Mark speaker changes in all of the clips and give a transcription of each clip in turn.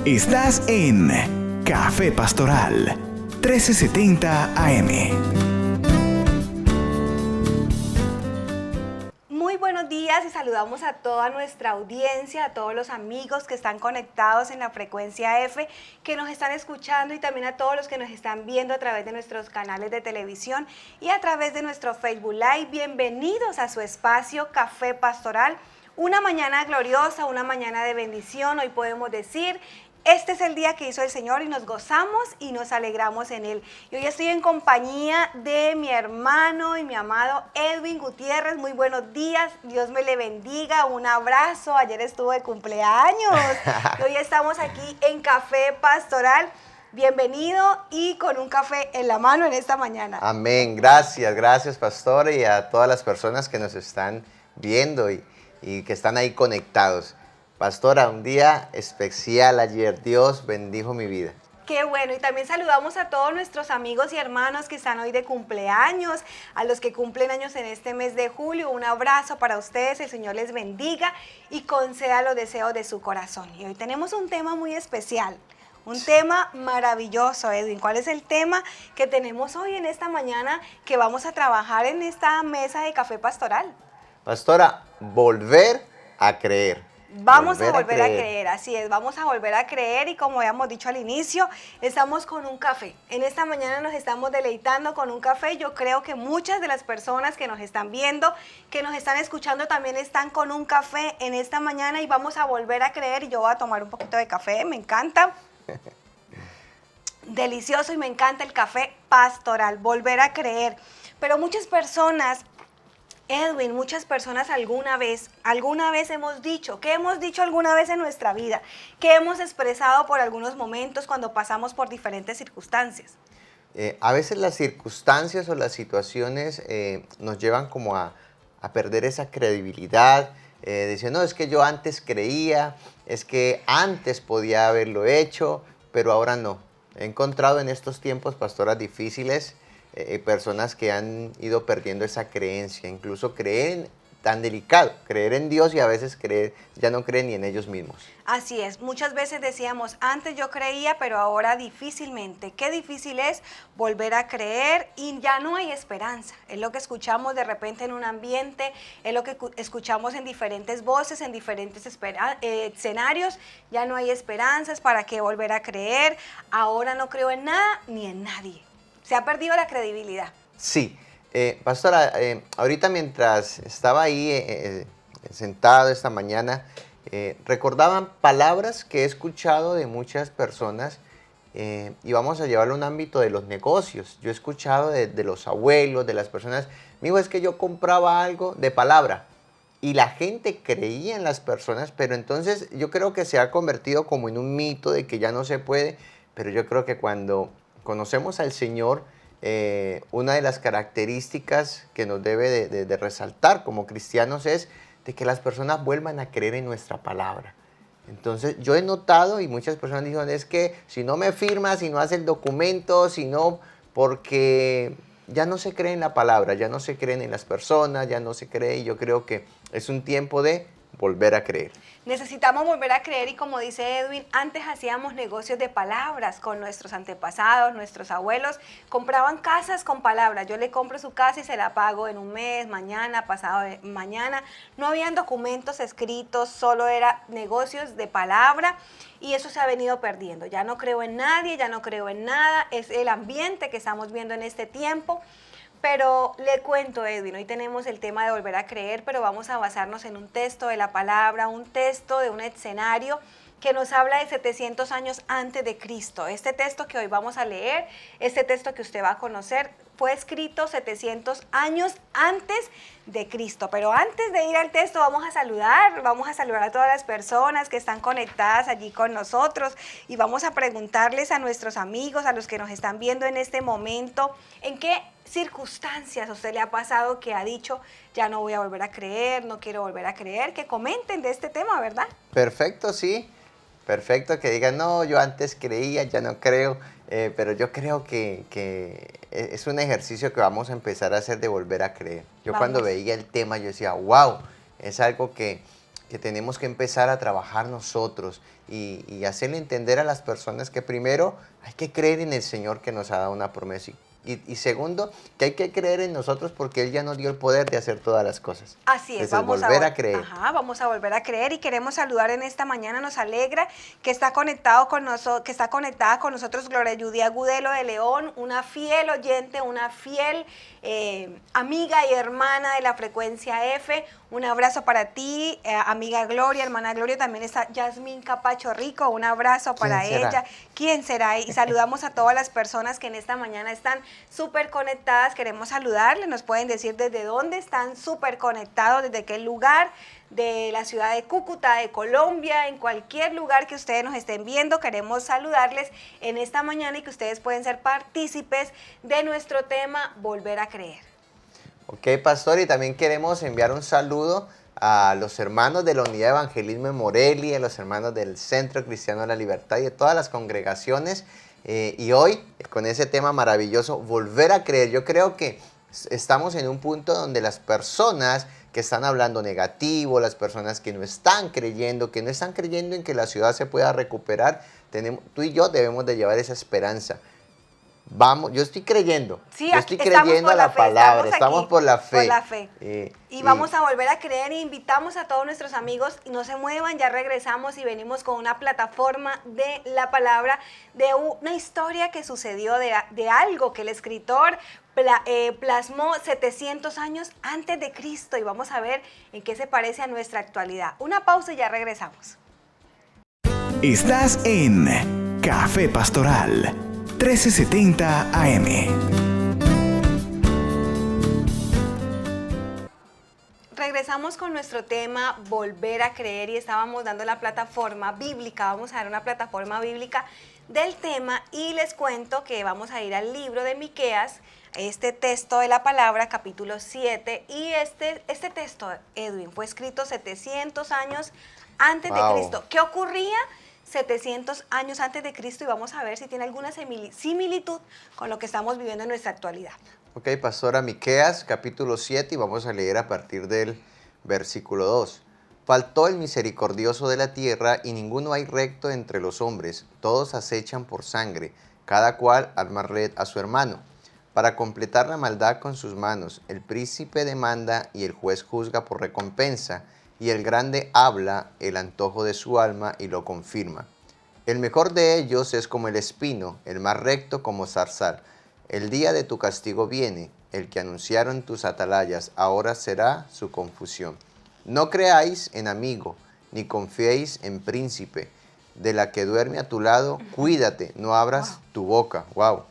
Speaker 1: Estás en Café Pastoral 1370 AM.
Speaker 2: Muy buenos días y saludamos a toda nuestra audiencia, a todos los amigos que están conectados en la frecuencia F, que nos están escuchando, y también a todos los que nos están viendo a través de nuestros canales de televisión y a través de nuestro Facebook Live. Bienvenidos a su espacio Café Pastoral. Una mañana gloriosa, una mañana de bendición. Hoy podemos decir: este es el día que hizo el Señor y nos gozamos y nos alegramos en Él. Y hoy estoy en compañía de mi hermano y mi amado Edwin Gutiérrez. Muy buenos días, Dios me le bendiga, un abrazo. Ayer estuvo de cumpleaños y hoy estamos aquí en Café Pastoral. Bienvenido y con un café en la mano en esta mañana.
Speaker 3: Amén, gracias pastor, y a todas las personas que nos están viendo y que están ahí conectados. Pastora, un día especial ayer, Dios bendijo mi vida.
Speaker 2: Qué bueno, y también saludamos a todos nuestros amigos y hermanos que están hoy de cumpleaños, a los que cumplen años en este mes de julio. Un abrazo para ustedes, el Señor les bendiga y conceda los deseos de su corazón. Y hoy tenemos un tema muy especial, un tema maravilloso, Edwin. ¿Cuál es el tema que tenemos hoy en esta mañana que vamos a trabajar en esta mesa de Café Pastoral?
Speaker 3: Pastora, volver a creer.
Speaker 2: Vamos a volver a creer, así es, vamos a volver a creer, y como habíamos dicho al inicio, estamos con un café. En esta mañana nos estamos deleitando con un café. Yo creo que muchas de las personas que nos están viendo, que nos están escuchando, también están con un café en esta mañana, y vamos a volver a creer. Y yo voy a tomar un poquito de café, me encanta. Delicioso, y me encanta el café pastoral, volver a creer. Pero muchas personas, Edwin, muchas personas alguna vez hemos dicho, ¿qué hemos dicho alguna vez en nuestra vida? ¿Qué hemos expresado por algunos momentos cuando pasamos por diferentes circunstancias?
Speaker 3: A veces las circunstancias o las situaciones nos llevan como a perder esa credibilidad, diciendo: no, es que yo antes creía, es que antes podía haberlo hecho, pero ahora no. He encontrado en estos tiempos, pastoras, difíciles, personas que han ido perdiendo esa creencia, incluso creen tan delicado, creer en Dios, y a veces ya no creen ni en ellos mismos.
Speaker 2: Así es, muchas veces decíamos, antes yo creía, pero ahora difícilmente. Qué difícil es volver a creer, y ya no hay esperanza. Es lo que escuchamos de repente en un ambiente, es lo que escuchamos en diferentes voces, en diferentes escenarios. Ya no hay esperanzas. ¿Para qué volver a creer? Ahora no creo en nada ni en nadie. Se ha perdido la credibilidad.
Speaker 3: Sí. Pastora, ahorita mientras estaba ahí sentado esta mañana, recordaban palabras que he escuchado de muchas personas, y vamos a llevarlo a un ámbito de los negocios. Yo he escuchado de los abuelos, de las personas: mijo, es que yo compraba algo de palabra, y la gente creía en las personas, pero entonces yo creo que se ha convertido como en un mito de que ya no se puede. Pero yo creo que cuando conocemos al Señor, una de las características que nos debe de resaltar como cristianos es de que las personas vuelvan a creer en nuestra palabra. Entonces yo he notado, y muchas personas dicen: es que si no me firmas, si no hace el documento, si no, porque ya no se cree en la palabra, ya no se creen en las personas, ya no se cree. Y yo creo que es un tiempo de volver a creer.
Speaker 2: Necesitamos volver a creer, y como dice Edwin, antes hacíamos negocios de palabras con nuestros antepasados, nuestros abuelos compraban casas con palabras. Yo le compro su casa y se la pago en un mes, mañana, pasado de mañana. No habían documentos escritos, solo era negocios de palabra, y eso se ha venido perdiendo. Ya no creo en nadie, ya no creo en nada. Es el ambiente que estamos viendo en este tiempo. Pero le cuento, Edwin, hoy tenemos el tema de volver a creer, pero vamos a basarnos en un texto de la palabra, un texto de un escenario que nos habla de 700 años antes de Cristo. Este texto que hoy vamos a leer, este texto que usted va a conocer, fue escrito 700 años antes de Cristo. Pero antes de ir al texto, vamos a saludar a todas las personas que están conectadas allí con nosotros, y vamos a preguntarles a nuestros amigos, a los que nos están viendo en este momento, ¿en qué circunstancias a usted le ha pasado que ha dicho: ya no voy a volver a creer, no quiero volver a creer? Que comenten de este tema, ¿verdad?
Speaker 3: Perfecto, sí. Perfecto, que digan: no, yo antes creía, ya no creo. Pero yo creo que es un ejercicio que vamos a empezar a hacer, de volver a creer. Yo cuando veía el tema, yo decía: wow, es algo que que tenemos que empezar a trabajar nosotros y hacerle entender a las personas que primero hay que creer en el Señor que nos ha dado una promesa y segundo, que hay que creer en nosotros porque Él ya nos dio el poder de hacer todas las cosas.
Speaker 2: Así es,
Speaker 3: Entonces, volver a creer.
Speaker 2: Ajá, vamos a volver a creer y queremos saludar en esta mañana. Nos alegra que está conectado con nosotros, que está conectada con nosotros Gloria Judy Agudelo de León, una fiel oyente, una fiel amiga y hermana de la frecuencia F. Un abrazo para ti, amiga Gloria, hermana Gloria. También está Yasmín Capacho Rico, un abrazo para ella. ¿Quién será? Y saludamos a todas las personas que en esta mañana están súper conectadas. Queremos saludarles, nos pueden decir desde dónde están súper conectados, desde qué lugar de la ciudad de Cúcuta, de Colombia, en cualquier lugar que ustedes nos estén viendo. Queremos saludarles en esta mañana y que ustedes pueden ser partícipes de nuestro tema Volver a Creer.
Speaker 3: Ok, pastor, y también queremos enviar un saludo a los hermanos de la Unidad de Evangelismo en Morelia, a los hermanos del Centro Cristiano de la Libertad y de todas las congregaciones. Y hoy, con ese tema maravilloso, volver a creer. Yo creo que estamos en un punto donde las personas que están hablando negativo, las personas que no están creyendo en que la ciudad se pueda recuperar, tú y yo debemos de llevar esa esperanza. Vamos, yo estoy creyendo,
Speaker 2: sí,
Speaker 3: yo estoy creyendo a la palabra, estamos por la fe.
Speaker 2: Por la fe. Y vamos a volver a creer e invitamos a todos nuestros amigos y no se muevan, ya regresamos y venimos con una plataforma de la palabra, de una historia que sucedió, de algo que el escritor plasmó 700 años antes de Cristo y vamos a ver en qué se parece a nuestra actualidad. Una pausa y ya regresamos.
Speaker 1: Estás en Café Pastoral 1370 AM.
Speaker 2: Regresamos con nuestro tema Volver a Creer y estábamos dando la plataforma bíblica, vamos a dar una plataforma bíblica del tema y les cuento que vamos a ir al libro de Miqueas, este texto de la palabra, capítulo 7, y este texto, Edwin, fue escrito 700 años antes de Cristo. ¿Qué ocurría 700 años antes de Cristo? Y vamos a ver si tiene alguna similitud con lo que estamos viviendo en nuestra actualidad.
Speaker 3: Ok, pastora, Miqueas, capítulo 7, y vamos a leer a partir del versículo 2. Faltó el misericordioso de la tierra, y ninguno hay recto entre los hombres. Todos acechan por sangre, cada cual arma red a su hermano. Para completar la maldad con sus manos, el príncipe demanda y el juez juzga por recompensa, y el grande habla el antojo de su alma y lo confirma. El mejor de ellos es como el espino, el más recto como zarzal. El día de tu castigo viene, el que anunciaron tus atalayas, ahora será su confusión. No creáis en amigo, ni confiéis en príncipe. De la que duerme a tu lado, cuídate, no abras tu boca. Wow.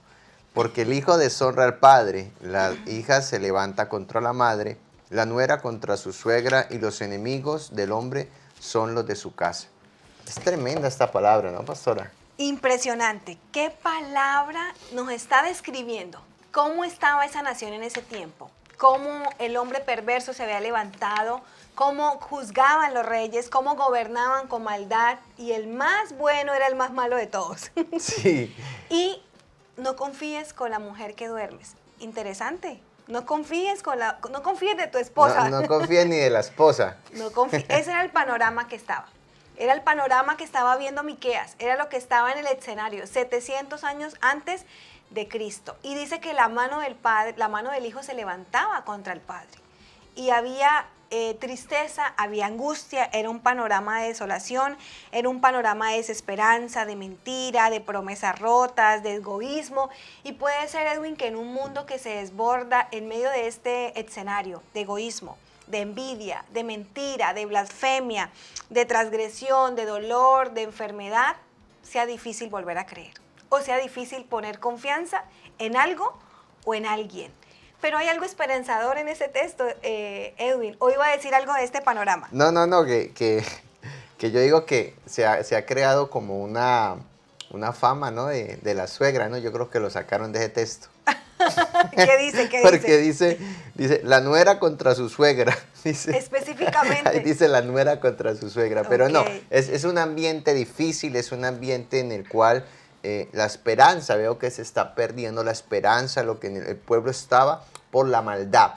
Speaker 3: Porque el hijo deshonra al padre, la hija se levanta contra la madre, la nuera contra su suegra, y los enemigos del hombre son los de su casa. Es tremenda esta palabra, ¿no, pastora?
Speaker 2: Impresionante. ¿Qué palabra nos está describiendo? ¿Cómo estaba esa nación en ese tiempo? ¿Cómo el hombre perverso se había levantado? ¿Cómo juzgaban los reyes? ¿Cómo gobernaban con maldad? Y el más bueno era el más malo de todos.
Speaker 3: Sí.
Speaker 2: Y no confíes con la mujer que duermes. Interesante. No confíes de tu esposa.
Speaker 3: No confíes ni de la esposa.
Speaker 2: Ese era el panorama que estaba. Era el panorama que estaba viendo Miqueas. Era lo que estaba en el escenario 700 años antes de Cristo. Y dice que la mano del padre, la mano del hijo se levantaba contra el padre. Y había tristeza, había angustia, era un panorama de desolación, era un panorama de desesperanza, de mentira, de promesas rotas, de egoísmo. Y puede ser, Edwin, que en un mundo que se desborda en medio de este escenario de egoísmo, de envidia, de mentira, de blasfemia, de transgresión, de dolor, de enfermedad, sea difícil volver a creer. O sea difícil poner confianza en algo o en alguien. Pero hay algo esperanzador en ese texto, Edwin. ¿O iba a decir algo de este panorama?
Speaker 3: No, que yo digo que se ha creado como una fama, ¿no? de la suegra, ¿no? Yo creo que lo sacaron de ese texto.
Speaker 2: ¿Qué dice?
Speaker 3: Porque dice, la nuera contra su suegra. Dice,
Speaker 2: específicamente.
Speaker 3: Ahí dice la nuera contra su suegra. Pero
Speaker 2: okay.
Speaker 3: No, es un ambiente difícil, es un ambiente en el cual la esperanza, veo que se está perdiendo la esperanza, lo que en el pueblo estaba, por la maldad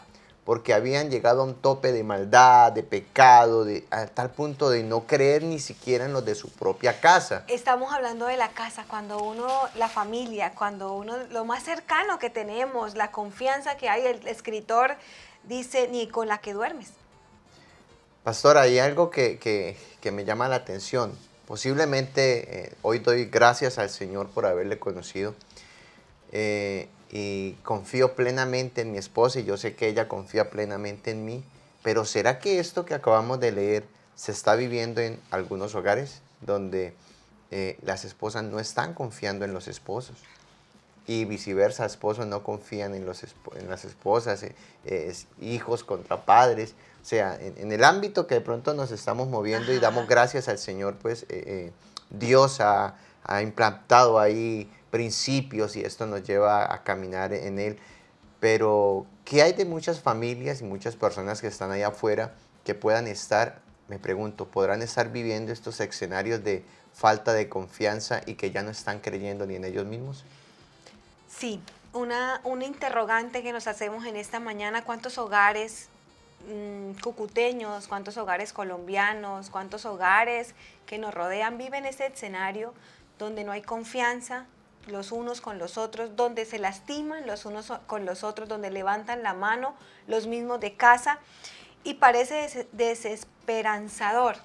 Speaker 3: porque habían llegado a un tope de maldad, de pecado, a tal punto de no creer ni siquiera en los de su propia casa.
Speaker 2: Estamos hablando de la casa, cuando uno, la familia, cuando uno, lo más cercano que tenemos, la confianza que hay. El escritor dice, ni con la que duermes.
Speaker 3: Pastor, hay algo que me llama la atención. Posiblemente hoy doy gracias al Señor por haberle conocido y confío plenamente en mi esposa y yo sé que ella confía plenamente en mí. Pero ¿será que esto que acabamos de leer se está viviendo en algunos hogares donde las esposas no están confiando en los esposos? Y viceversa, esposos no confían en las esposas, hijos contra padres. O sea, en el ámbito que de pronto nos estamos moviendo y damos gracias al Señor, pues Dios ha implantado ahí principios y esto nos lleva a caminar en Él. Pero, ¿qué hay de muchas familias y muchas personas que están allá afuera que puedan estar, me pregunto, podrán estar viviendo estos escenarios de falta de confianza y que ya no están creyendo ni en ellos mismos?
Speaker 2: Sí, una interrogante que nos hacemos en esta mañana: ¿cuántos hogares cucuteños, cuántos hogares colombianos, cuántos hogares que nos rodean viven ese escenario donde no hay confianza los unos con los otros, donde se lastiman los unos con los otros, donde levantan la mano los mismos de casa? Y parece desesperanzador,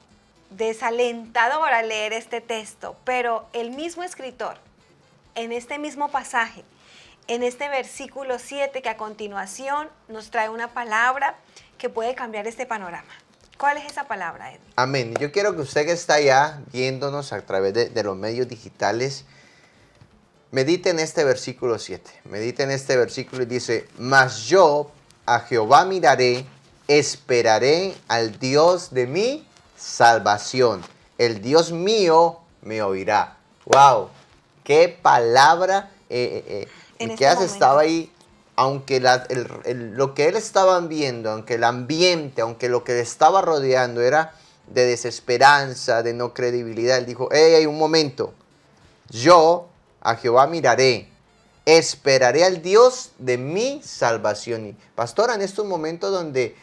Speaker 2: desalentador al leer este texto, pero el mismo escritor, en este mismo pasaje, en este versículo 7 que a continuación nos trae una palabra que puede cambiar este panorama. ¿Cuál es esa palabra, Edwin?
Speaker 3: Amén. Yo quiero que usted que está allá viéndonos a través de los medios digitales, medite en este versículo 7. Medite en este versículo y dice: mas yo a Jehová miraré, esperaré al Dios de mi salvación. El Dios mío me oirá. ¡Wow! ¡Qué palabra! Miqueas estaba ahí, aunque lo que él estaba viendo, aunque el ambiente, aunque lo que le estaba rodeando era de desesperanza, de no credibilidad, él dijo: hey, un momento, yo a Jehová miraré, esperaré al Dios de mi salvación. Y pastora, en estos momentos donde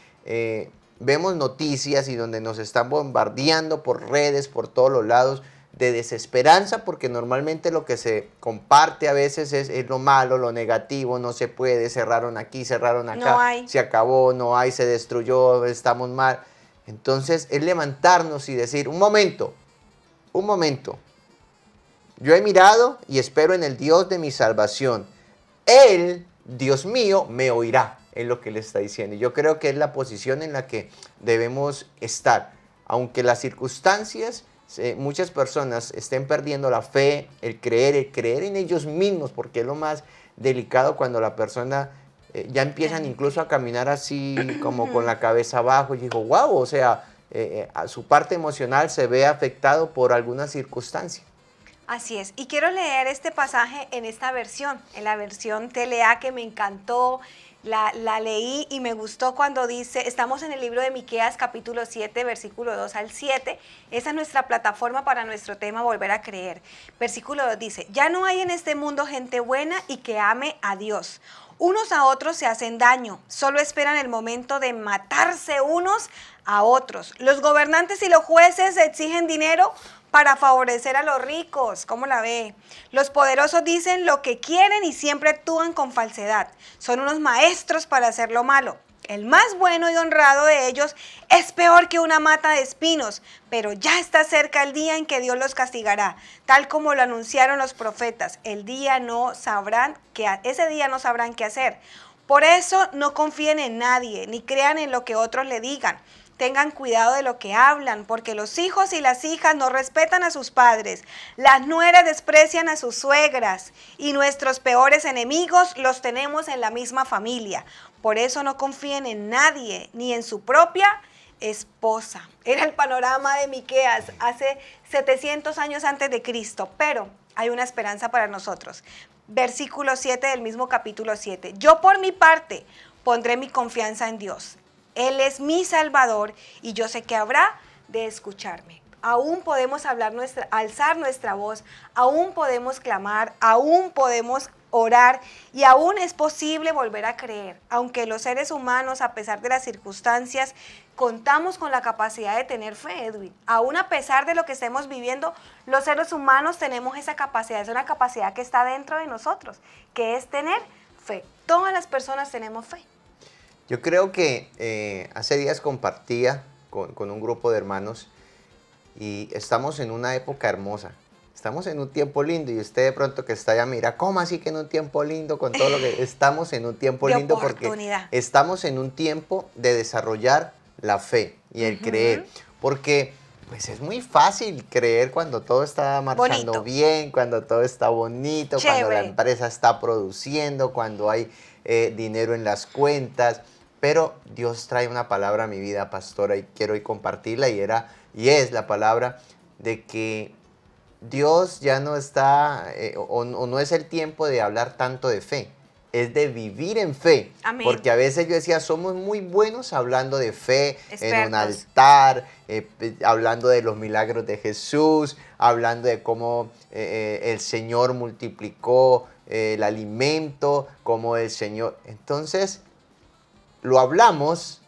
Speaker 3: vemos noticias y donde nos están bombardeando por redes, por todos los lados, de desesperanza, porque normalmente lo que se comparte a veces es lo malo, lo negativo, no se puede, cerraron aquí, cerraron acá, se acabó, no hay, se destruyó, estamos mal. Entonces es levantarnos y decir: un momento, yo he mirado y espero en el Dios de mi salvación. Él, Dios mío, me oirá, es lo que él está diciendo. Y yo creo que es la posición en la que debemos estar, aunque las circunstancias, muchas personas estén perdiendo la fe, el creer en ellos mismos, porque es lo más delicado cuando la persona ya empiezan incluso a caminar así como con la cabeza abajo. Y digo, wow, o sea, a su parte emocional se ve afectado por alguna circunstancia.
Speaker 2: Así es, y quiero leer este pasaje en esta versión, en la versión TLA, que me encantó. La leí y me gustó cuando dice, estamos en el libro de Miqueas capítulo 7, versículo 2 al 7. Esa es nuestra plataforma para nuestro tema Volver a Creer. Versículo 2 dice: ya no hay en este mundo gente buena y que ame a Dios. Unos a otros se hacen daño, solo esperan el momento de matarse unos a otros. Los gobernantes y los jueces exigen dinero para favorecer a los ricos. ¿Cómo la ve? Los poderosos dicen lo que quieren y siempre actúan con falsedad. Son unos maestros para hacer lo malo. El más bueno y honrado de ellos es peor que una mata de espinos, pero ya está cerca el día en que Dios los castigará, tal como lo anunciaron los profetas. Ese día no sabrán qué hacer. Por eso no confíen en nadie, ni crean en lo que otros le digan. Tengan cuidado de lo que hablan, porque los hijos y las hijas no respetan a sus padres, las nueras desprecian a sus suegras, y nuestros peores enemigos los tenemos en la misma familia. Por eso no confíen en nadie, ni en su propia esposa. Era el panorama de Miqueas hace 700 años antes de Cristo, pero hay una esperanza para nosotros. Versículo 7 del mismo capítulo 7. Yo por mi parte pondré mi confianza en Dios. Él es mi Salvador y yo sé que habrá de escucharme. Aún podemos alzar nuestra voz, aún podemos clamar, aún podemos orar y aún es posible volver a creer. Aunque los seres humanos, a pesar de las circunstancias, contamos con la capacidad de tener fe, Edwin. Aún a pesar de lo que estemos viviendo, los seres humanos tenemos esa capacidad. Es una capacidad que está dentro de nosotros, que es tener fe. Todas las personas tenemos fe.
Speaker 3: Yo creo que hace días compartía con un grupo de hermanos y estamos en una época hermosa. Estamos en un tiempo lindo y usted de pronto que está allá mira, ¿cómo así que en un tiempo lindo con todo lo que estamos en un tiempo lindo? Porque estamos en un tiempo de desarrollar la fe y el creer. Porque pues es muy fácil creer cuando todo está marchando bien, cuando todo está bonito, cuando la empresa está produciendo, cuando hay dinero en las cuentas. Pero Dios trae una palabra a mi vida, pastora, y quiero hoy compartirla y es la palabra de que Dios ya no está, o no es el tiempo de hablar tanto de fe, es de vivir en fe.
Speaker 2: Amén.
Speaker 3: Porque a veces yo decía, somos muy buenos hablando de fe,
Speaker 2: expertos,
Speaker 3: en un altar, hablando de los milagros de Jesús, hablando de cómo el Señor multiplicó el alimento, cómo el Señor... Entonces, lo hablamos,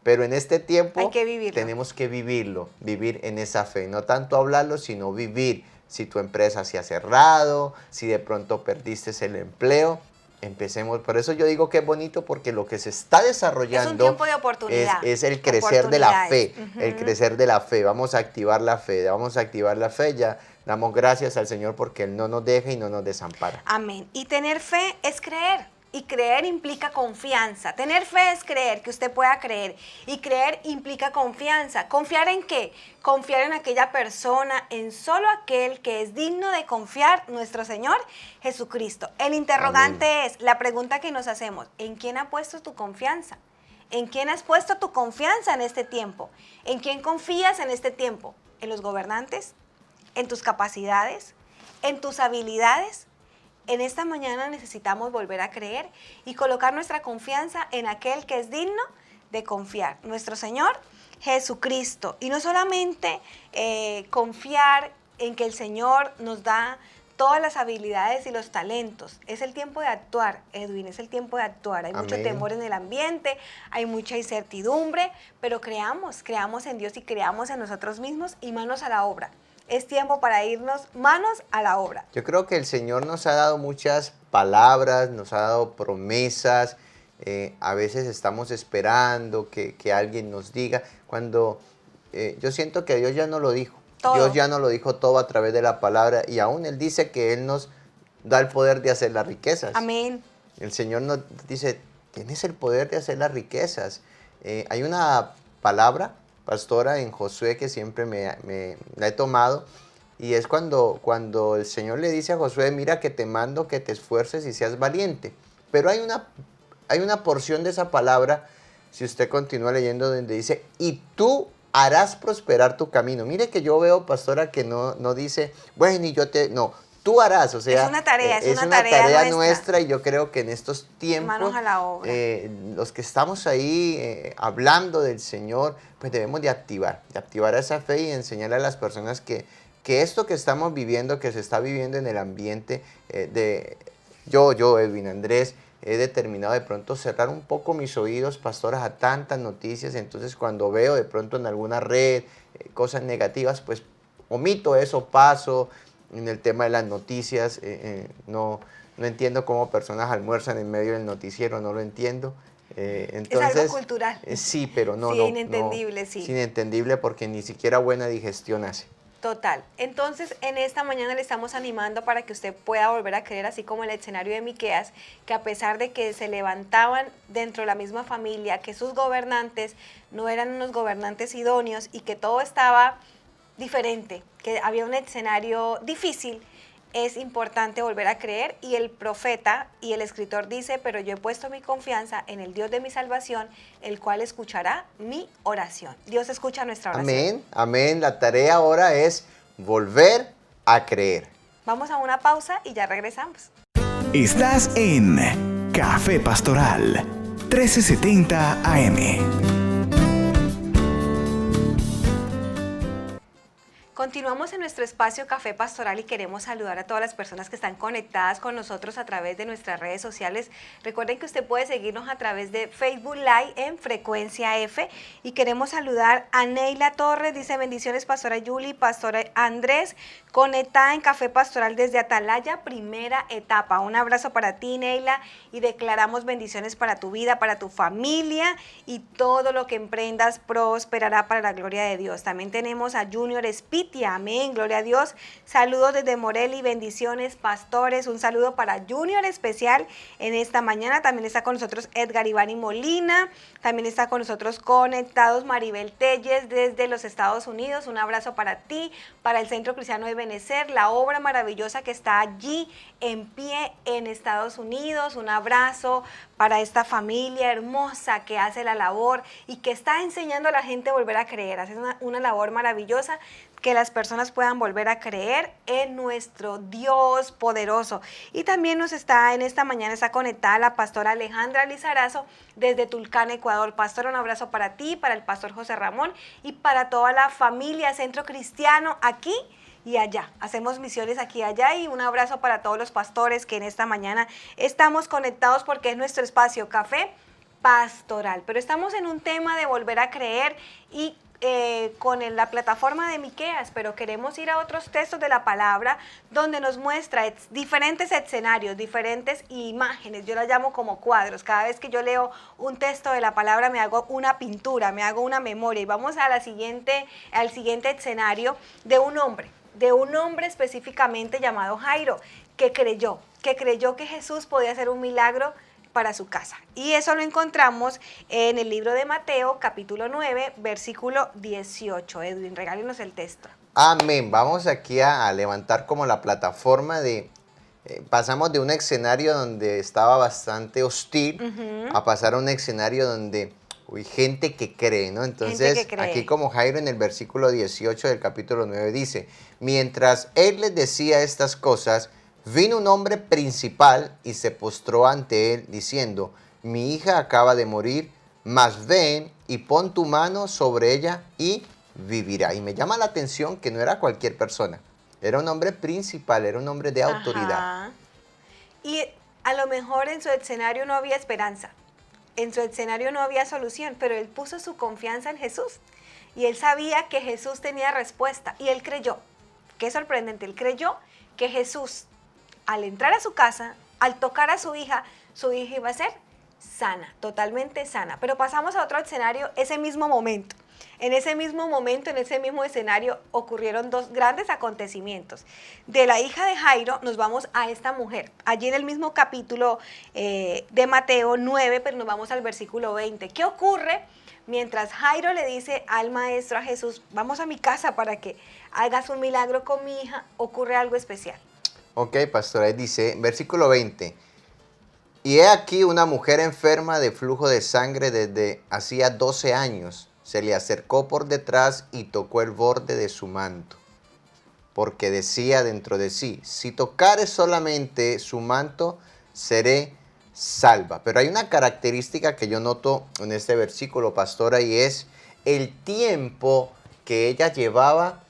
Speaker 3: pero en este tiempo
Speaker 2: hay que vivirlo.
Speaker 3: Tenemos que vivirlo, vivir en esa fe. No tanto hablarlo, sino vivir. Si tu empresa se ha cerrado, si de pronto perdiste el empleo, empecemos. Por eso yo digo que es bonito, porque lo que se está desarrollando
Speaker 2: es un tiempo de oportunidad.
Speaker 3: Es el crecer de la fe, el crecer de la fe. Vamos a activar la fe, ya damos gracias al Señor porque Él no nos deja y no nos desampara.
Speaker 2: Amén. Y tener fe es creer. Y creer implica confianza. Tener fe es creer, que usted pueda creer. Y creer implica confianza. ¿Confiar en qué? Confiar en aquella persona, en solo aquel que es digno de confiar, nuestro Señor Jesucristo. El interrogante Amén. Es, la pregunta que nos hacemos, ¿en quién ha puesto tu confianza? ¿En quién has puesto tu confianza en este tiempo? ¿En quién confías en este tiempo? ¿En los gobernantes? ¿En tus capacidades? ¿En tus habilidades? En esta mañana necesitamos volver a creer y colocar nuestra confianza en aquel que es digno de confiar, nuestro Señor Jesucristo. Y no solamente confiar en que el Señor nos da todas las habilidades y los talentos. Es el tiempo de actuar, Edwin, es el tiempo de actuar. Hay mucho temor en el ambiente, hay mucha incertidumbre, pero creamos en Dios y creamos en nosotros mismos y manos a la obra. Es tiempo para irnos manos a la obra.
Speaker 3: Yo creo que el Señor nos ha dado muchas palabras, nos ha dado promesas. A veces estamos esperando que alguien nos diga. Cuando yo siento que Dios ya no lo dijo. Todo. Dios ya no lo dijo todo a través de la palabra. Y aún Él dice que Él nos da el poder de hacer las riquezas.
Speaker 2: Amén.
Speaker 3: El Señor nos dice, tienes el poder de hacer las riquezas. Hay una palabra, pastora, en Josué que siempre me la he tomado, y es cuando el Señor le dice a Josué, mira que te mando que te esfuerces y seas valiente. Pero hay una porción de esa palabra, si usted continúa leyendo, donde dice, y tú harás prosperar tu camino. Mire que yo veo, pastora, que no dice, bueno, y yo te... No, tú harás, o sea,
Speaker 2: es una tarea
Speaker 3: nuestra, y yo creo que en estos tiempos,
Speaker 2: manos a la obra.
Speaker 3: Los que estamos ahí hablando del Señor, pues debemos de activar esa fe y enseñarle a las personas que esto que estamos viviendo, que se está viviendo en el ambiente, yo, Edwin Andrés, he determinado de pronto cerrar un poco mis oídos, pastoras, a tantas noticias. Entonces cuando veo de pronto en alguna red cosas negativas, pues omito eso, paso. En el tema de las noticias, no entiendo cómo personas almuerzan en medio del noticiero, no lo entiendo. Entonces,
Speaker 2: es algo cultural.
Speaker 3: Sí, pero no.
Speaker 2: Sí, inentendible, sí.
Speaker 3: Es inentendible porque ni siquiera buena digestión hace.
Speaker 2: Total. Entonces, en esta mañana le estamos animando para que usted pueda volver a creer, así como el escenario de Miqueas, que a pesar de que se levantaban dentro de la misma familia, que sus gobernantes no eran unos gobernantes idóneos y que todo estaba diferente, que había un escenario difícil, es importante volver a creer. Y el profeta y el escritor dice, pero yo he puesto mi confianza en el Dios de mi salvación, el cual escuchará mi oración. Dios escucha nuestra oración.
Speaker 3: Amén, amén. La tarea ahora es volver a creer.
Speaker 2: Vamos a una pausa y ya regresamos.
Speaker 1: Estás en Café Pastoral 1370 AM.
Speaker 2: Continuamos en nuestro espacio Café Pastoral y queremos saludar a todas las personas que están conectadas con nosotros a través de nuestras redes sociales. Recuerden que usted puede seguirnos a través de Facebook Live en Frecuencia F y queremos saludar a Neila Torres, dice bendiciones Pastora Yuli, Pastora Andrés, conectada en Café Pastoral desde Atalaya, primera etapa. Un abrazo para ti, Neila, y declaramos bendiciones para tu vida, para tu familia y todo lo que emprendas prosperará para la gloria de Dios. También tenemos a Junior Spitia, amén, gloria a Dios. Saludos desde Morelia y bendiciones, pastores. Un saludo para Junior especial en esta mañana. También está con nosotros Edgar Ivani Molina. También está con nosotros conectados Maribel Telles desde los Estados Unidos. Un abrazo para ti, para el Centro Cristiano de Benecer, la obra maravillosa que está allí en pie en Estados Unidos. Un abrazo para esta familia hermosa que hace la labor y que está enseñando a la gente a volver a creer. Hace una labor maravillosa, que las personas puedan volver a creer en nuestro Dios poderoso. Y también nos está en esta mañana, está conectada la pastora Alejandra Lizarazo desde Tulcán, Ecuador. Pastora, un abrazo para ti, para el pastor José Ramón y para toda la familia Centro Cristiano aquí y allá. Hacemos misiones aquí y allá y un abrazo para todos los pastores que en esta mañana estamos conectados porque es nuestro espacio Café Pastoral. Pero estamos en un tema de volver a creer y con la plataforma de Miqueas, pero queremos ir a otros textos de la palabra donde nos muestra diferentes escenarios, diferentes imágenes. Yo las llamo como cuadros. Cada vez que yo leo un texto de la palabra me hago una pintura, me hago una memoria. Y vamos a al siguiente escenario de un hombre específicamente llamado Jairo, que creyó que Jesús podía hacer un milagro para su casa. Y eso lo encontramos en el libro de Mateo, capítulo 9, versículo 18. Edwin, regálenos el texto.
Speaker 3: Amén. Vamos aquí a levantar como la plataforma de... pasamos de un escenario donde estaba bastante hostil a pasar a un escenario donde gente que cree, ¿no? Entonces, aquí como Jairo en el versículo 18 del capítulo 9 dice, mientras él les decía estas cosas, vino un hombre principal y se postró ante él, diciendo, mi hija acaba de morir, mas ven y pon tu mano sobre ella y vivirá. Y me llama la atención que no era cualquier persona, era un hombre principal, era un hombre de autoridad.
Speaker 2: Y a lo mejor en su escenario no había esperanza, en su escenario no había solución, pero él puso su confianza en Jesús. Y él sabía que Jesús tenía respuesta y él creyó. Qué sorprendente, él creyó que Jesús, al entrar a su casa, al tocar a su hija iba a ser sana, totalmente sana. Pero pasamos a otro escenario, ese mismo momento. En ese mismo escenario, ocurrieron dos grandes acontecimientos. De la hija de Jairo nos vamos a esta mujer. Allí en el mismo capítulo de Mateo 9, pero nos vamos al versículo 20. ¿Qué ocurre? Mientras Jairo le dice al maestro, a Jesús, vamos a mi casa para que hagas un milagro con mi hija, ocurre algo especial.
Speaker 3: Ok, pastora, dice, versículo 20, y he aquí una mujer enferma de flujo de sangre desde hacía 12 años, se le acercó por detrás y tocó el borde de su manto, porque decía dentro de sí, si tocare solamente su manto, seré salva. Pero hay una característica que yo noto en este versículo, pastora, y es el tiempo que ella llevaba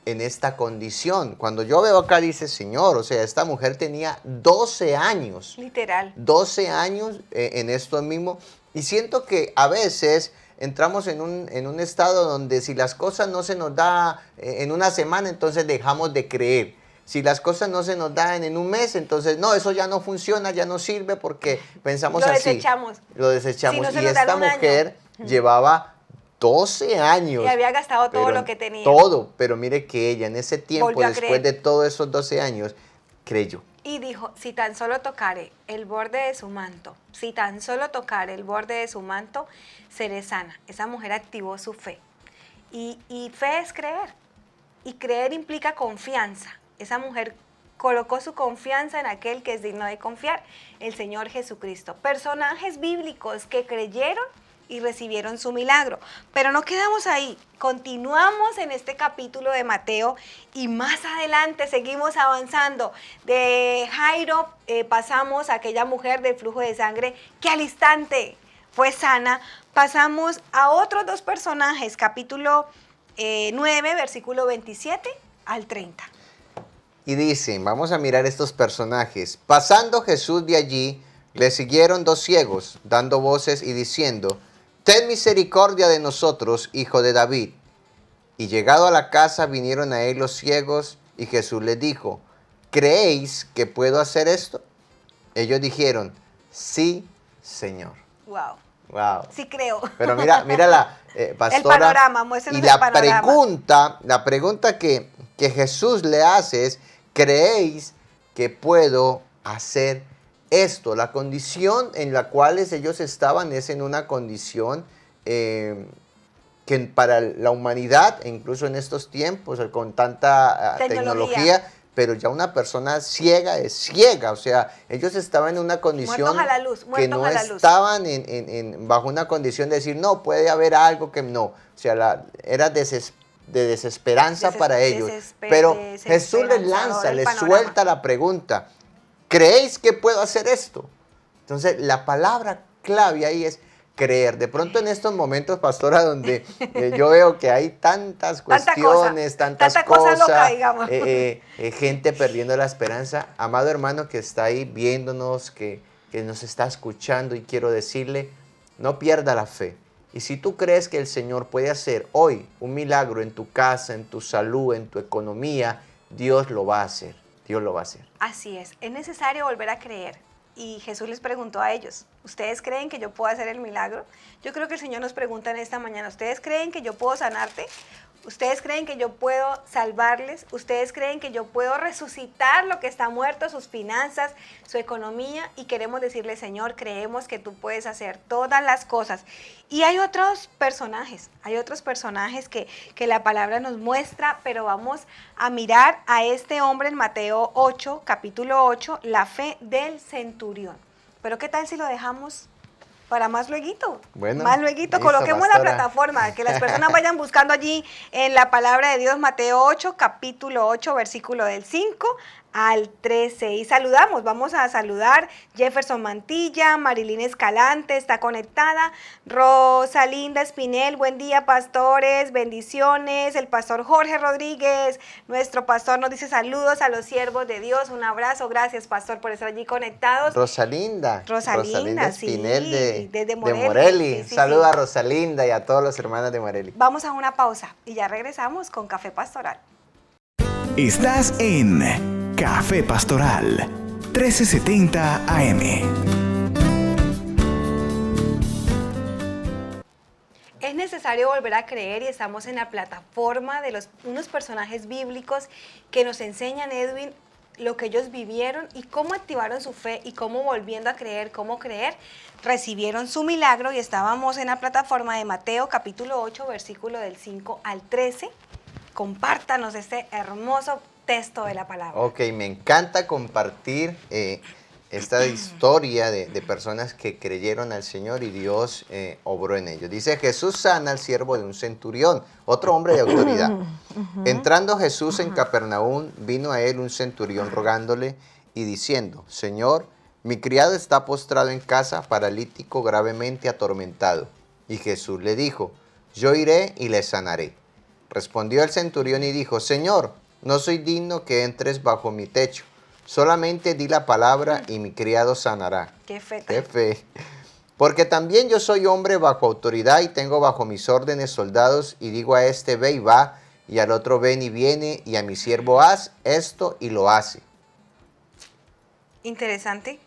Speaker 3: en esta condición. Cuando yo veo acá dice, Señor, o sea, esta mujer tenía 12 años.
Speaker 2: Literal.
Speaker 3: 12 años en esto mismo. Y siento que a veces entramos en un estado donde si las cosas no se nos da en una semana, entonces dejamos de creer. Si las cosas no se nos dan en un mes, entonces no, eso ya no funciona, ya no sirve porque pensamos así. Lo desechamos.
Speaker 2: Si no se
Speaker 3: y
Speaker 2: nos da
Speaker 3: esta mujer llevaba 12 años.
Speaker 2: Y había gastado todo lo que tenía.
Speaker 3: Todo, pero mire que ella en ese tiempo,
Speaker 2: volvió a
Speaker 3: después
Speaker 2: creer.
Speaker 3: de todos esos 12 años, creyó.
Speaker 2: Y dijo, si tan solo tocare el borde de su manto, si tan solo tocare el borde de su manto, seré sana. Esa mujer activó su fe. Y fe es creer. Y creer implica confianza. Esa mujer colocó su confianza en aquel que es digno de confiar, el Señor Jesucristo. Personajes bíblicos que creyeron y recibieron su milagro. Pero no quedamos ahí, continuamos en este capítulo de Mateo y más adelante seguimos avanzando. De Jairo pasamos a aquella mujer del flujo de sangre que al instante fue sana. Pasamos a otros dos personajes, capítulo 9, versículo 27 al 30.
Speaker 3: Y dicen, vamos a mirar estos personajes. Pasando Jesús de allí, le siguieron 2 ciegos, dando voces y diciendo, ten misericordia de nosotros, hijo de David. Y llegado a la casa vinieron a él los ciegos, y Jesús les dijo, ¿creéis que puedo hacer esto? Ellos dijeron, sí, Señor.
Speaker 2: Wow.
Speaker 3: Wow.
Speaker 2: Sí creo.
Speaker 3: Pero mira la pastora.
Speaker 2: El panorama, muéstrenos
Speaker 3: y la
Speaker 2: el panorama.
Speaker 3: pregunta que Jesús le hace es, ¿creéis que puedo hacer esto? La condición en la cual ellos estaban es en una condición que para la humanidad, incluso en estos tiempos, con tanta tecnología, pero ya una persona ciega es ciega, o sea, ellos estaban en una condición que no estaban bajo una condición de decir, no, puede haber algo que no, o sea, era de desesperanza para ellos, pero Jesús les lanza, les suelta la pregunta, ¿creéis que puedo hacer esto? Entonces, la palabra clave ahí es creer. De pronto en estos momentos, pastora, donde yo veo que hay tantas cuestiones, tantas cosas,
Speaker 2: loca, digamos.
Speaker 3: Gente perdiendo la esperanza. Amado hermano que está ahí viéndonos, que nos está escuchando, y quiero decirle, no pierda la fe. Y si tú crees que el Señor puede hacer hoy un milagro en tu casa, en tu salud, en tu economía, Dios lo va a hacer. Dios lo va a hacer.
Speaker 2: Así es necesario volver a creer. Y Jesús les preguntó a ellos, ¿ustedes creen que yo puedo hacer el milagro? Yo creo que el Señor nos pregunta en esta mañana, ¿ustedes creen que yo puedo sanarte? ¿Ustedes creen que yo puedo salvarles? ¿Ustedes creen que yo puedo resucitar lo que está muerto, sus finanzas, su economía? Y queremos decirle, Señor, creemos que tú puedes hacer todas las cosas. Y hay otros personajes que la palabra nos muestra, pero vamos a mirar a este hombre en Mateo 8, capítulo 8, la fe del centurión. Pero ¿qué tal si lo dejamos para más lueguito?
Speaker 3: Bueno,
Speaker 2: más lueguito,
Speaker 3: listo,
Speaker 2: coloquemos
Speaker 3: pastora.
Speaker 2: la plataforma, que las personas vayan buscando allí en la palabra de Dios, Mateo 8, capítulo 8, versículo del 5 al 13. Y vamos a saludar Jefferson Mantilla, Marilyn Escalante, está conectada, Rosalinda Espinel, buen día pastores, bendiciones, el pastor Jorge Rodríguez, nuestro pastor nos dice saludos a los siervos de Dios, un abrazo, gracias pastor por estar allí conectados.
Speaker 3: Rosalinda Espinel
Speaker 2: sí, desde Morelia.
Speaker 3: de Morelia.
Speaker 2: Sí,
Speaker 3: Saluda a Rosalinda y a todos los hermanos de Morelia.
Speaker 2: Vamos a una pausa y ya regresamos con Café Pastoral.
Speaker 1: Estás en Café Pastoral 1370 AM.
Speaker 2: Es necesario volver a creer y estamos en la plataforma de unos personajes bíblicos que nos enseñan, Edwin, lo que ellos vivieron y cómo activaron su fe y cómo volviendo a creer, cómo creer, recibieron su milagro. Y estábamos en la plataforma de Mateo capítulo 8, versículo del 5 al 13. Compártanos este hermoso texto de la palabra.
Speaker 3: Ok, me encanta compartir esta historia de personas que creyeron al Señor y Dios obró en ellos. Dice, Jesús sana al siervo de un centurión, otro hombre de autoridad. Entrando Jesús en Capernaum, vino a él un centurión rogándole y diciendo, Señor, mi criado está postrado en casa, paralítico, gravemente atormentado. Y Jesús le dijo, yo iré y le sanaré. Respondió el centurión y dijo, Señor, no soy digno que entres bajo mi techo. Solamente di la palabra y mi criado sanará.
Speaker 2: Qué fe.
Speaker 3: Qué fe. Porque también yo soy hombre bajo autoridad y tengo bajo mis órdenes soldados y digo a este ve y va y al otro ven y viene y a mi siervo haz esto y lo hace.
Speaker 2: Interesante.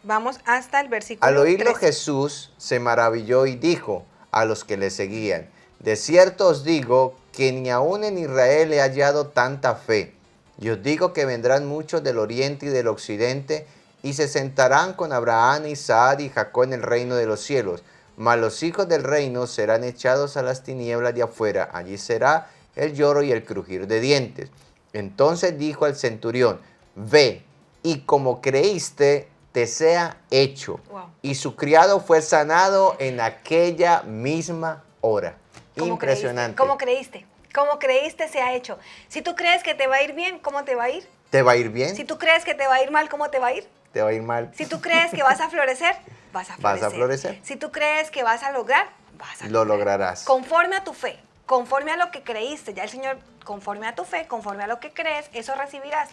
Speaker 2: Vamos hasta el versículo
Speaker 3: Al oírlo
Speaker 2: 13.
Speaker 3: Jesús se maravilló y dijo a los que le seguían, de cierto os digo que ni aun en Israel he hallado tanta fe. Y os digo que vendrán muchos del oriente y del occidente y se sentarán con Abraham, Isaac y Jacob en el reino de los cielos. Mas los hijos del reino serán echados a las tinieblas de afuera. Allí será el lloro y el crujir de dientes. Entonces dijo al centurión, ve, y como creíste, te sea hecho.
Speaker 2: Wow.
Speaker 3: Y su criado fue sanado en aquella misma hora.
Speaker 2: ¿Cómo
Speaker 3: Impresionante.
Speaker 2: ¿Cómo creíste? ¿Cómo creíste se ha hecho? Si tú crees que te va a ir bien, ¿cómo te va a ir?
Speaker 3: ¿Te va a ir bien?
Speaker 2: Si tú crees que te va a ir mal, ¿cómo te va a ir?
Speaker 3: ¿Te va a ir mal?
Speaker 2: Si tú crees que vas a florecer, vas a florecer.
Speaker 3: ¿Vas a florecer?
Speaker 2: Si tú crees que vas a lograr, vas a
Speaker 3: Lo
Speaker 2: lograr.
Speaker 3: lograrás.
Speaker 2: Conforme a tu fe, conforme a lo que creíste. Ya el Señor conforme a tu fe, conforme a lo que crees, eso recibirás.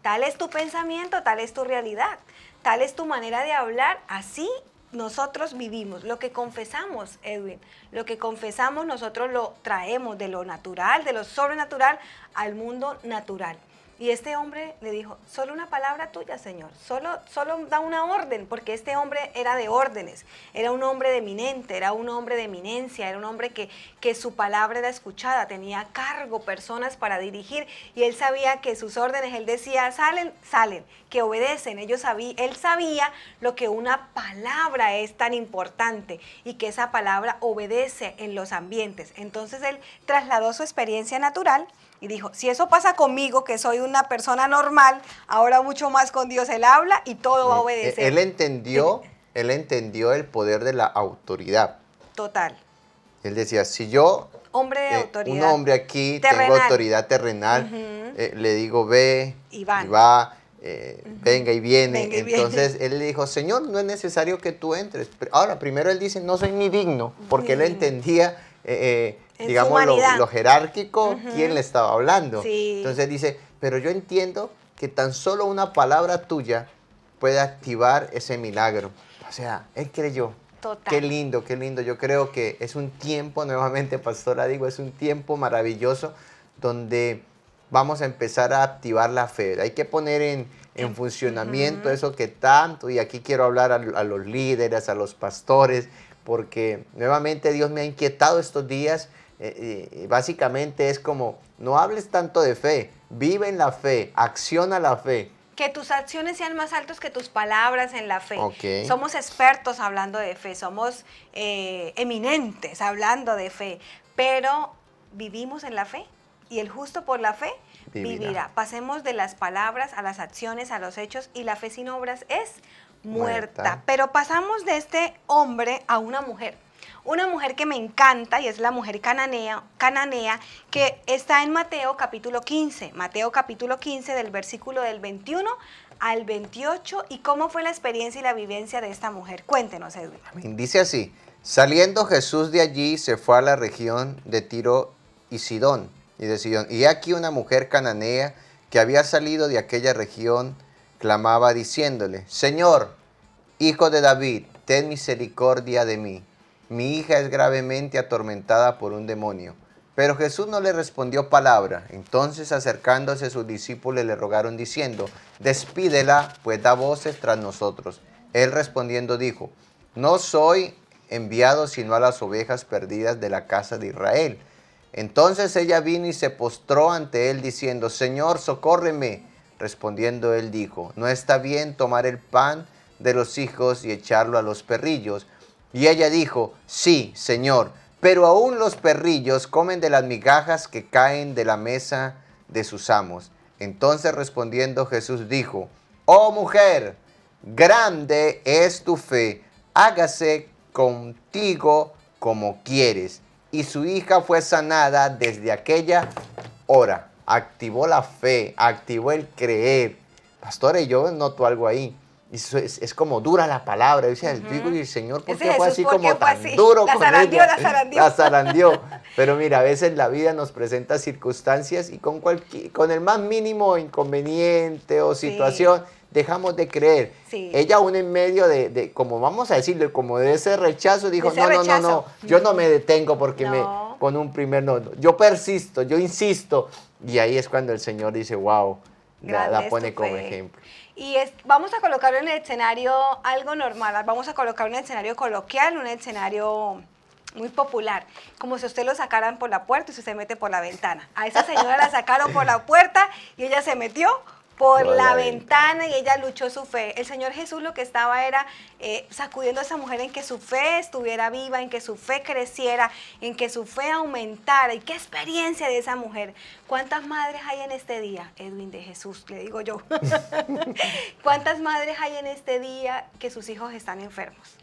Speaker 2: Tal es tu pensamiento, tal es tu realidad, tal es tu manera de hablar, así nosotros vivimos. Lo que confesamos, Edwin, lo que confesamos nosotros lo traemos de lo natural, de lo sobrenatural al mundo natural. Y este hombre le dijo, solo una palabra tuya, Señor, solo da una orden, porque este hombre era de órdenes, era un hombre de eminente, era un hombre de eminencia, era un hombre que su palabra era escuchada, tenía cargo, personas para dirigir, y él sabía que sus órdenes, él decía, salen, que obedecen. Él sabía lo que una palabra es tan importante y que esa palabra obedece en los ambientes. Entonces él trasladó su experiencia natural y dijo, si eso pasa conmigo, que soy una persona normal, ahora mucho más con Dios. Él habla y todo va a obedecer.
Speaker 3: Él entendió el poder de la autoridad.
Speaker 2: Total.
Speaker 3: Él decía, si yo,
Speaker 2: hombre de autoridad,
Speaker 3: un hombre aquí,
Speaker 2: terrenal,
Speaker 3: tengo autoridad terrenal, le digo, ve, y va, venga y viene. Entonces él le dijo, Señor, no es necesario que tú entres. Ahora, primero él dice, no soy ni digno, porque él entendía, digamos, lo jerárquico, quién le estaba hablando.
Speaker 2: Sí.
Speaker 3: Entonces dice, pero yo entiendo que tan solo una palabra tuya puede activar ese milagro. O sea, él creyó.
Speaker 2: Total.
Speaker 3: Qué lindo, qué lindo. Yo creo que es un tiempo, nuevamente, pastora, digo, es un tiempo maravilloso donde vamos a empezar a activar la fe. Hay que poner en funcionamiento eso que tanto, y aquí quiero hablar a los líderes, a los pastores, porque nuevamente Dios me ha inquietado estos días. Básicamente es como, no hables tanto de fe, vive en la fe, acciona la fe.
Speaker 2: Que tus acciones sean más altas que tus palabras en la fe.
Speaker 3: Okay.
Speaker 2: Somos expertos hablando de fe, somos eminentes hablando de fe, pero vivimos en la fe y el justo por la fe vivirá. Pasemos de las palabras a las acciones, a los hechos, y la fe sin obras es muerta. Pero pasamos de este hombre a una mujer. Una mujer que me encanta y es la mujer cananea, que está en Mateo capítulo 15. Mateo capítulo 15 del versículo del 21 al 28. ¿Y cómo fue la experiencia y la vivencia de esta mujer? Cuéntenos, Edwin.
Speaker 3: Dice así, saliendo Jesús de allí se fue a la región de Tiro y Sidón. Y aquí una mujer cananea que había salido de aquella región clamaba diciéndole, Señor, Hijo de David, ten misericordia de mí. Mi hija es gravemente atormentada por un demonio. Pero Jesús no le respondió palabra. Entonces, acercándose sus discípulos, le rogaron diciendo, despídela, pues da voces tras nosotros. Él respondiendo dijo, no soy enviado sino a las ovejas perdidas de la casa de Israel. Entonces ella vino y se postró ante él diciendo, Señor, socórreme. Respondiendo él dijo, no está bien tomar el pan de los hijos y echarlo a los perrillos. Y ella dijo, sí, Señor, pero aún los perrillos comen de las migajas que caen de la mesa de sus amos. Entonces respondiendo Jesús dijo, oh mujer, grande es tu fe, hágase contigo como quieres. Y su hija fue sanada desde aquella hora. Activó la fe, activó el creer. Pastores, yo noto algo ahí. Es como dura la palabra. Yo decía, digo, y el Señor, ¿por qué fue así como tan duro con ella? La zarandeó. Pero mira, a veces la vida nos presenta circunstancias y con el más mínimo inconveniente o situación, dejamos de creer. Sí. Ella aún en medio de, como vamos a decirle, como de ese rechazo, dijo, no, yo no me detengo porque con un primer no. Yo persisto, yo insisto. Y ahí es cuando el Señor dice, wow, la pone como ejemplo.
Speaker 2: Y vamos a colocarlo en el escenario algo normal, vamos a colocar un escenario coloquial, un escenario muy popular, como si usted lo sacaran por la puerta y usted se mete por la ventana. A esa señora la sacaron por la puerta y ella se metió por la ventana y ella luchó su fe. El Señor Jesús lo que estaba era sacudiendo a esa mujer en que su fe estuviera viva, en que su fe creciera, en que su fe aumentara. ¿Y qué experiencia de esa mujer? ¿Cuántas madres hay en este día, Edwin, de Jesús, le digo yo? ¿Cuántas madres hay en este día que sus hijos están enfermos?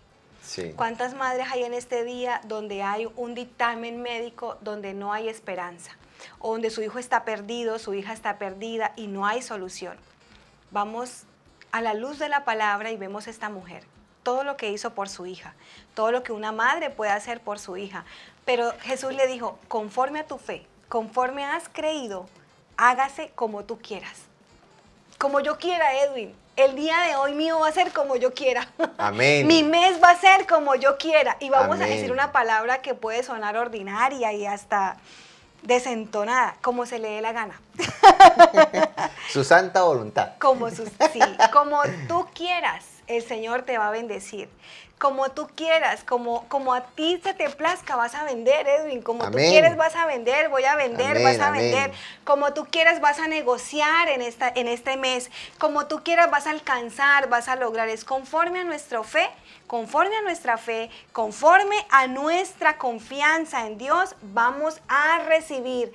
Speaker 3: Sí.
Speaker 2: ¿Cuántas madres hay en este día donde hay un dictamen médico donde no hay esperanza? O donde su hijo está perdido, su hija está perdida y no hay solución. Vamos a la luz de la palabra y vemos a esta mujer, todo lo que hizo por su hija, todo lo que una madre puede hacer por su hija. Pero Jesús le dijo, conforme a tu fe, conforme has creído, hágase como tú quieras. Como yo quiera, Edwin. El día de hoy mío va a ser como yo quiera.
Speaker 3: Amén.
Speaker 2: Mi mes va a ser como yo quiera. Y vamos
Speaker 3: Amén.
Speaker 2: a decir una palabra que puede sonar ordinaria y hasta desentonada, como se le dé la gana.
Speaker 3: Su santa voluntad.
Speaker 2: Sí, como tú quieras, el Señor te va a bendecir. Como tú quieras, como a ti se te plazca, vas a vender, Edwin. Como tú
Speaker 3: Amén.
Speaker 2: quieres, vas a vender, voy a vender,
Speaker 3: Amén,
Speaker 2: vas a
Speaker 3: amén.
Speaker 2: vender. Como tú quieras, vas a negociar en este mes. Como tú quieras, vas a alcanzar, vas a lograr. Es conforme a nuestra fe, conforme a nuestra fe, conforme a nuestra confianza en Dios, vamos a recibir.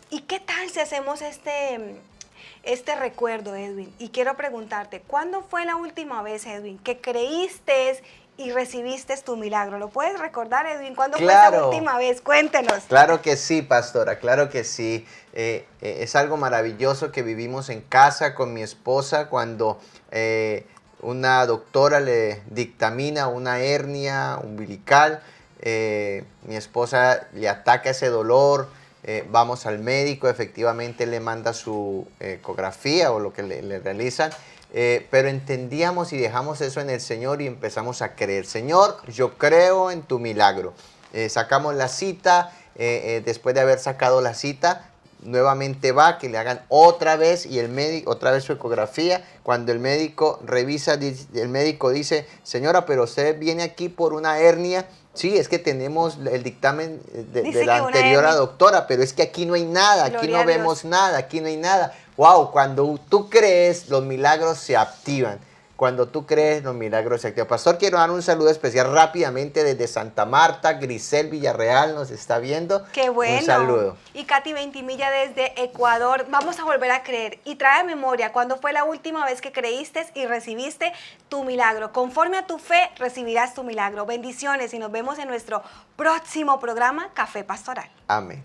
Speaker 2: ¿Y qué tal si hacemos este recuerdo, Edwin? Y quiero preguntarte, ¿cuándo fue la última vez, Edwin, que creíste y recibiste tu milagro? ¿Lo puedes recordar, Edwin? ¿Cuándo fue esa última vez? Cuéntenos.
Speaker 3: Claro que sí, pastora, claro que sí. Es algo maravilloso que vivimos en casa con mi esposa cuando una doctora le dictamina una hernia umbilical. Mi esposa le ataca ese dolor. Vamos al médico, efectivamente le manda su ecografía o lo que le realizan. Pero entendíamos y dejamos eso en el Señor y empezamos a creer. Señor, yo creo en tu milagro. Sacamos la cita, después de haber sacado la cita, nuevamente va, que le hagan otra vez y el médico, otra vez su ecografía. Cuando el médico revisa, el médico dice, señora, pero usted viene aquí por una hernia. Sí, es que tenemos el dictamen de la anterior doctora, pero es que aquí no hay nada, aquí no vemos nada, aquí no hay nada. Wow, cuando tú crees, los milagros se activan. Cuando tú crees, los milagros se activan. Pastor, quiero dar un saludo especial rápidamente desde Santa Marta. Grisel Villarreal nos está viendo.
Speaker 2: ¡Qué bueno!
Speaker 3: Un saludo.
Speaker 2: Y Katy Ventimilla desde Ecuador. Vamos a volver a creer. Y trae a memoria cuándo fue la última vez que creíste y recibiste tu milagro. Conforme a tu fe, recibirás tu milagro. Bendiciones y nos vemos en nuestro próximo programa, Café Pastoral.
Speaker 3: Amén.